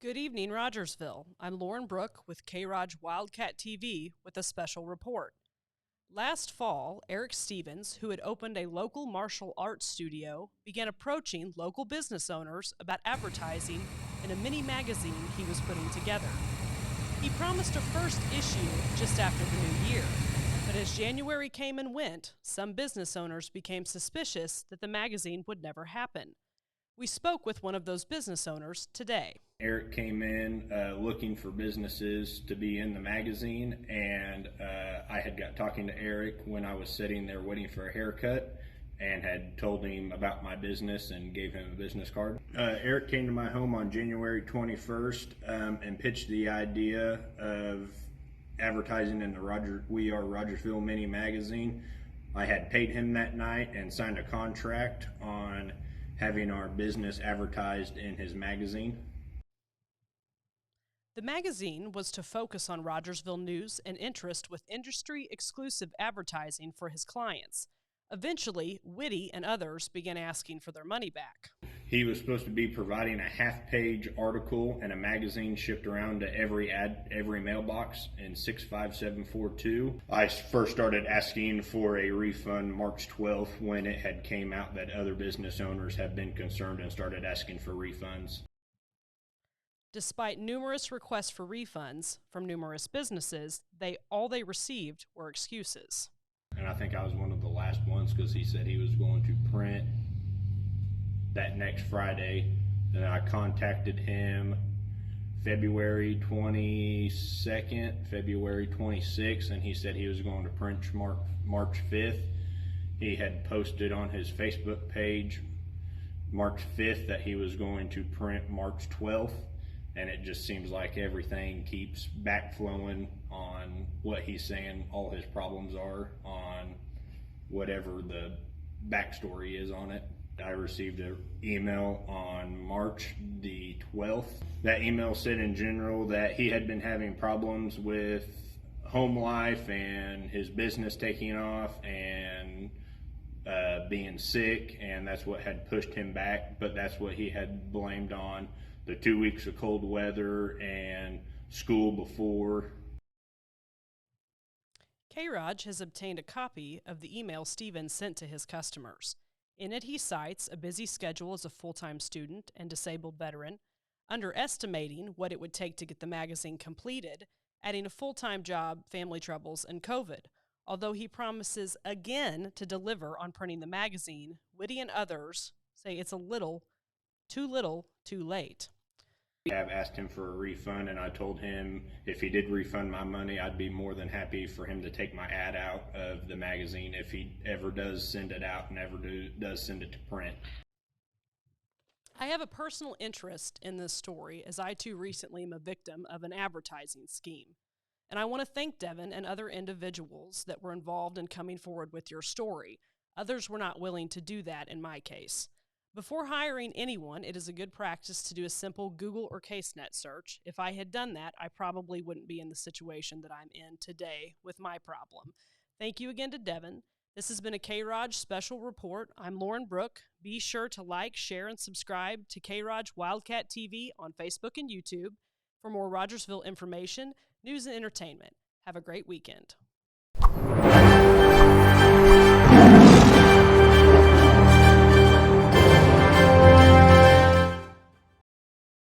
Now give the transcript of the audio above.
Good evening, Rogersville. I'm Lauren Brooke with K-ROG Wildcat TV with a special report. Last fall, Eric Stevens, who had opened a local martial arts studio, began approaching local business owners about advertising in a mini magazine he was putting together. He promised a first issue just after the new year, but as January came and went, some business owners became suspicious that the magazine would never happen. We spoke with one of those business owners today. Eric came in looking for businesses to be in the magazine, and I had got talking to Eric when I was sitting there waiting for a haircut and had told him about my business and gave him a business card. Eric came to my home on January 21st and pitched the idea of advertising in the We Are Rogersville mini magazine. I had paid him that night and signed a contract on having our business advertised in his magazine. The magazine was to focus on Rogersville news and interest with industry-exclusive advertising for his clients. Eventually, Whitty and others began asking for their money back. He was supposed to be providing a half-page article and a magazine shipped around to every mailbox in 65742. I first started asking for a refund March 12th when it had came out that other business owners had been concerned and started asking for refunds. Despite numerous requests for refunds from numerous businesses, all they received were excuses. And I think I was one of the last ones because he said he was going to print that next Friday. And I contacted him February 22nd, February 26th, and he said he was going to print March 5th. He had posted on his Facebook page March 5th that he was going to print March 12th. And it just seems like everything keeps backflowing on what he's saying all his problems are on whatever the backstory is on it. I received an email on March the 12th. That email said in general that he had been having problems with home life and his business taking off and being sick, and that's what had pushed him back, but that's what he had blamed on the 2 weeks of cold weather and school before. K-ROG has obtained a copy of the email Stevens sent to his customers. In it, he cites a busy schedule as a full-time student and disabled veteran, underestimating what it would take to get the magazine completed, adding a full-time job, family troubles, and COVID. Although he promises again to deliver on printing the magazine, Whitty and others say it's little, too late. I have asked him for a refund, and I told him if he did refund my money, I'd be more than happy for him to take my ad out of the magazine if he ever does send it out and ever does send it to print. I have a personal interest in this story as I too recently am a victim of an advertising scheme. And I want to thank Devin and other individuals that were involved in coming forward with your story. Others were not willing to do that in my case. Before hiring anyone, it is a good practice to do a simple Google or CaseNet search. If I had done that, I probably wouldn't be in the situation that I'm in today with my problem. Thank you again to Devin. This has been a K-ROG special report. I'm Lauren Brooke. Be sure to like, share, and subscribe to K-ROG Wildcat TV on Facebook and YouTube for more Rogersville information, news, and entertainment. Have a great weekend.